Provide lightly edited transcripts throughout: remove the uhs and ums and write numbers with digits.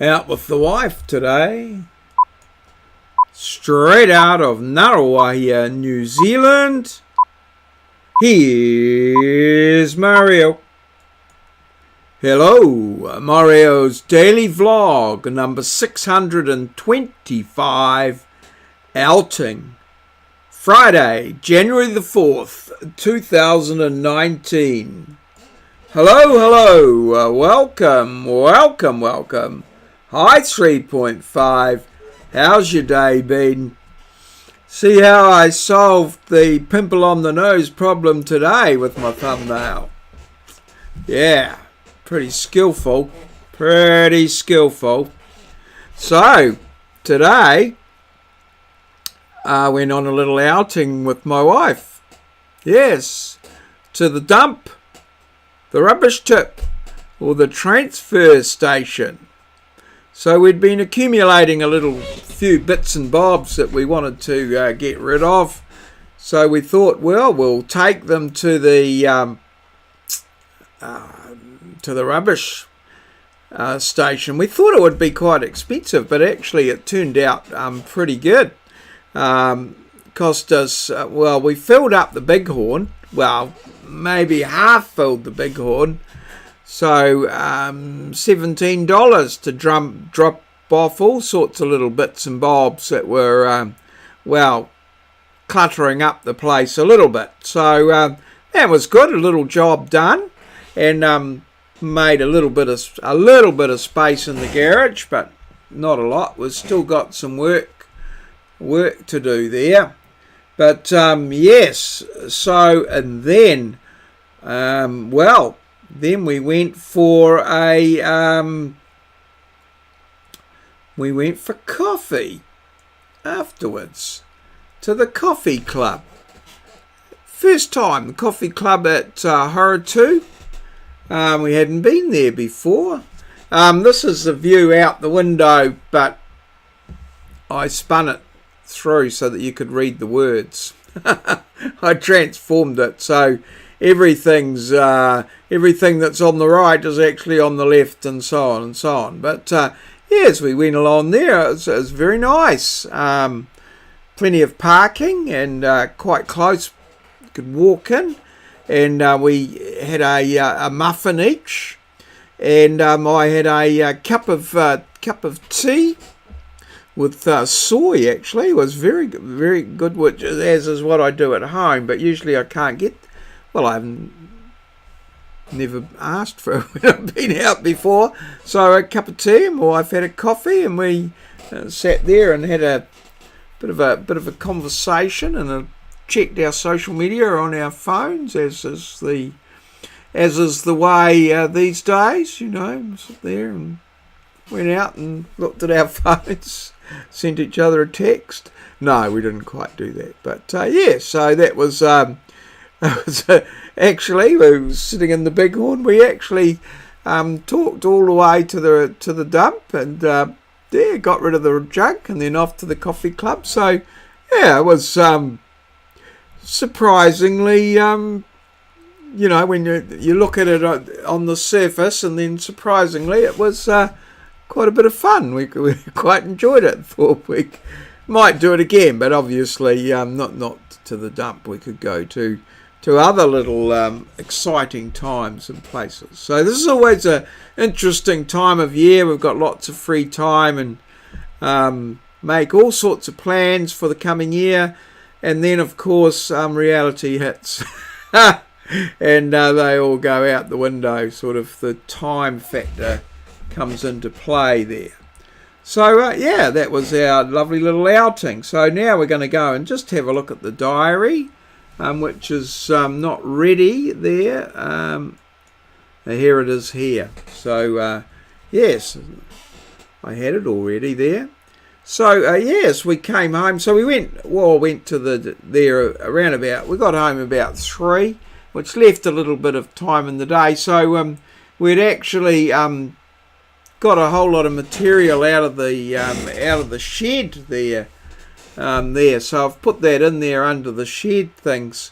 Out with the wife today. Straight out of Ngaruahia, New Zealand. Here's Maurieo. Hello, Maurieo's daily vlog, number 625, outing. Friday, January the 4th, 2019. Hello, welcome. Hi 3.5, how's your day been? See how I solved the pimple on the nose problem today with my thumbnail? Yeah, pretty skillful. So, today, I went on a little outing with my wife. Yes, to the dump, the rubbish tip, or the transfer station. So we'd been accumulating a few bits and bobs that we wanted to get rid of. So we thought, well, we'll take them to the rubbish station. We thought it would be quite expensive, but actually it turned out pretty good. Cost us, we filled up the bighorn. Well, maybe half filled the bighorn. So $17 to drop off all sorts of little bits and bobs that were, cluttering up the place a little bit. So that was good, a little job done, and made a little bit of space in the garage, but not a lot. We've still got some work to do there. But yes, so and then then we went for coffee afterwards to the coffee club. First time, the coffee club at Horutu. We hadn't been there before. This is the view out the window, but I spun it through so that you could read the words. I transformed it so everything that's on the right is actually on the left, and so on. But yes, we went along there. It was very nice. Plenty of parking and quite close. You could walk in, and we had a muffin each, and I had a cup of tea with soy. Actually, it was very good, which as is what I do at home. But usually I can't get. Well, I've never asked for it when I've been out before. So a cup of tea, and my wife had a coffee, and we sat there and had a bit of a conversation, and checked our social media on our phones, as is the way these days. Sit there and went out and looked at our phones, sent each other a text. No, we didn't quite do that, but yeah. So that was. Actually, we were sitting in the bighorn. We actually talked all the way to the dump, and got rid of the junk, and then off to the coffee club. So yeah, it was surprisingly, when you look at it on the surface, and then surprisingly, it was quite a bit of fun. We quite enjoyed it. Thought we might do it again, but obviously not to the dump. We could go to other little exciting times and places. So this is always an interesting time of year. We've got lots of free time, and make all sorts of plans for the coming year. And then, of course, reality hits. And they all go out the window. Sort of the time factor comes into play there. So, that was our lovely little outing. So now we're going to go and just have a look at the diary, which is not ready there. Here it is here. So, yes, I had it already there. So, yes, we came home. So we went to we got home about 3, which left a little bit of time in the day. So, we'd actually got a whole lot of material out of the shed there. So I've put that in there under the shed things,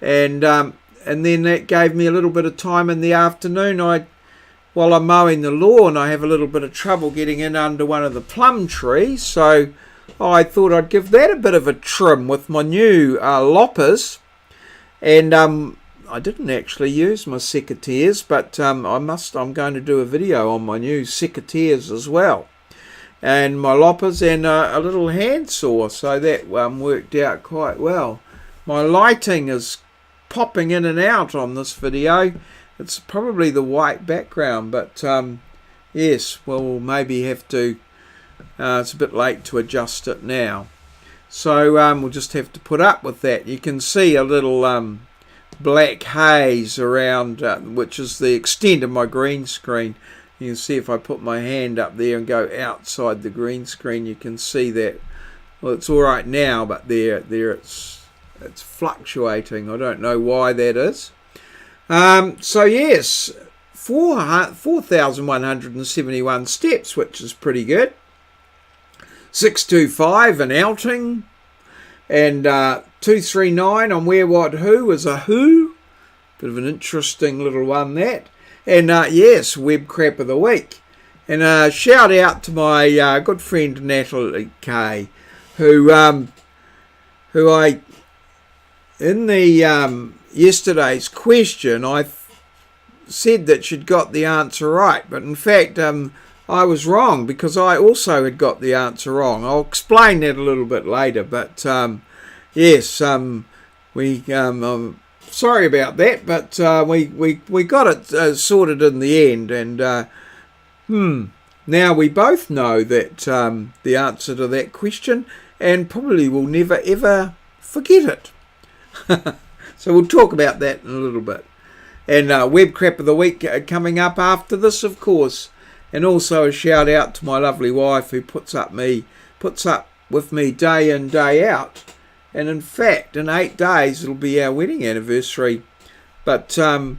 and then that gave me a little bit of time in the afternoon. I while I'm mowing the lawn, I have a little bit of trouble getting in under one of the plum trees, so I thought I'd give that a bit of a trim with my new loppers. And I didn't actually use my secateurs, but I'm going to do a video on my new secateurs as well, and my loppers, and a little handsaw, so that worked out quite well. My lighting is popping in and out on this video. It's probably the white background, but yes, we'll maybe have to, it's a bit late to adjust it now. So we'll just have to put up with that. You can see a little black haze around, which is the extent of my green screen. You can see if I put my hand up there and go outside the green screen, you can see that. Well, it's all right now, but there it's fluctuating. I don't know why that is. So yes, 4,171 steps, which is pretty good. 625 an outing, and 239 on Where What Who is a who. Bit of an interesting little one, that. And yes, web crap of the week. And shout out to my good friend Natalie K, who I in the yesterday's question, I said that she'd got the answer right, but in fact I was wrong, because I also had got the answer wrong. I'll explain that a little bit later, but yes, I'm sorry about that, but we got it sorted in the end, and now we both know that the answer to that question, and probably will never ever forget it. So we'll talk about that in a little bit. And web crap of the week coming up after this, of course. And also a shout out to my lovely wife, who puts up with me day in, day out. And in fact, in 8 days it'll be our wedding anniversary. But I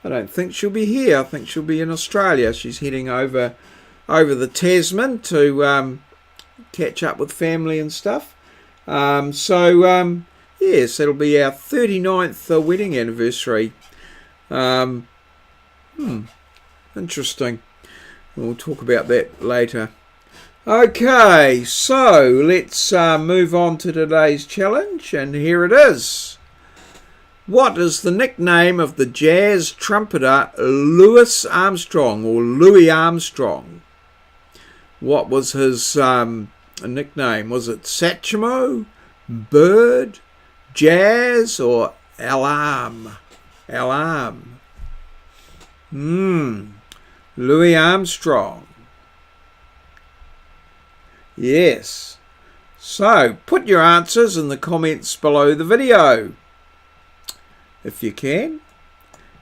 don't think she'll be here. I think she'll be in Australia. She's heading over the Tasman to catch up with family and stuff. Yes, it'll be our 39th wedding anniversary. Interesting. We'll talk about that later. Okay, so let's move on to today's challenge, and here it is. What is the nickname of the jazz trumpeter Louis Armstrong, or Louis Armstrong? What was his nickname? Was it Satchmo, Bird, Jazz, or Alarm? Alarm. Louis Armstrong. Yes. So, put your answers in the comments below the video, if you can.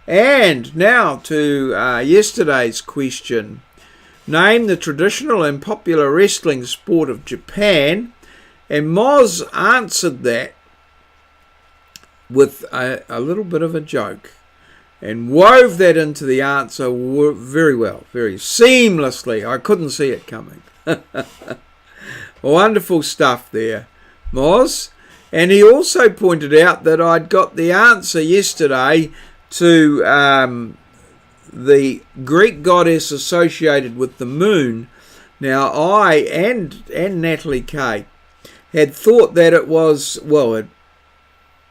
And now to yesterday's question. Name the traditional and popular wrestling sport of Japan. And Moz answered that with a little bit of a joke, and wove that into the answer very well, very seamlessly. I couldn't see it coming. Wonderful stuff there, Moz. And he also pointed out that I'd got the answer yesterday to the Greek goddess associated with the moon. Now, I and Natalie K had thought that it was, had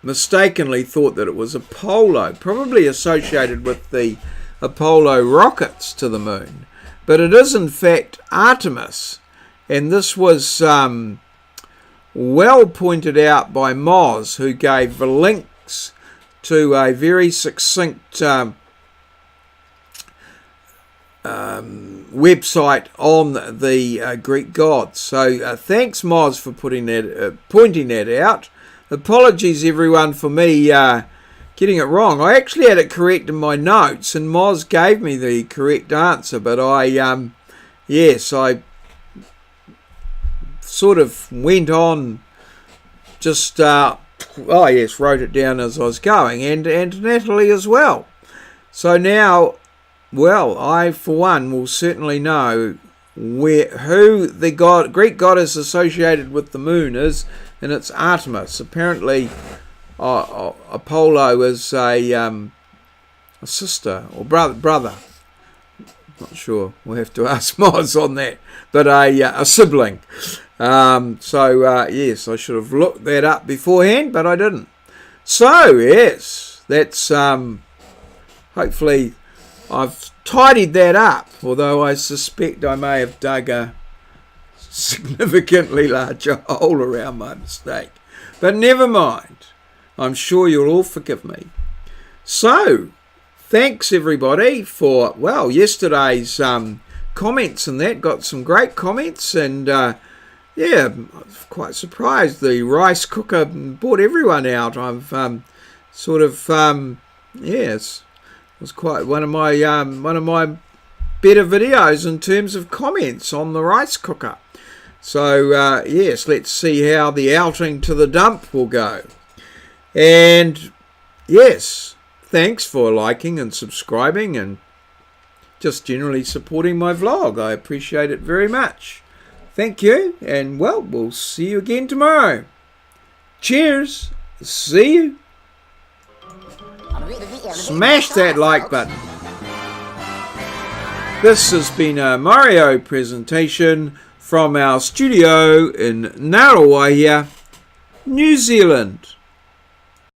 mistakenly thought that it was Apollo, probably associated with the Apollo rockets to the moon. But it is in fact Artemis. And this was well pointed out by Moz, who gave the links to a very succinct website on the Greek gods. So thanks, Moz, for pointing that out. Apologies, everyone, for me getting it wrong. I actually had it correct in my notes, and Moz gave me the correct answer, but I sort of went on, just wrote it down as I was going, and Natalie as well. So now, I for one will certainly know who the Greek goddess associated with the moon is, and it's Artemis. Apparently, Apollo is a sister or brother Not sure. We'll have to ask Moz on that. But a sibling. Yes, I should have looked that up beforehand, but I didn't. So, yes, that's hopefully I've tidied that up, although I suspect I may have dug a significantly larger hole around my mistake. But never mind. I'm sure you'll all forgive me. So, thanks everybody for, well, yesterday's comments and that. Got some great comments, and yeah, I was quite surprised. The rice cooker brought everyone out. I've yes, it was quite one of my better videos in terms of comments on the rice cooker. So yes, let's see how the outing to the dump will go. And yes, thanks for liking and subscribing and just generally supporting my vlog. I appreciate it very much. Thank you, and well, we'll see you again tomorrow. Cheers. See you. Smash that like button. This has been a Maurieos presentation from our studio in Ngaruawahia, New Zealand.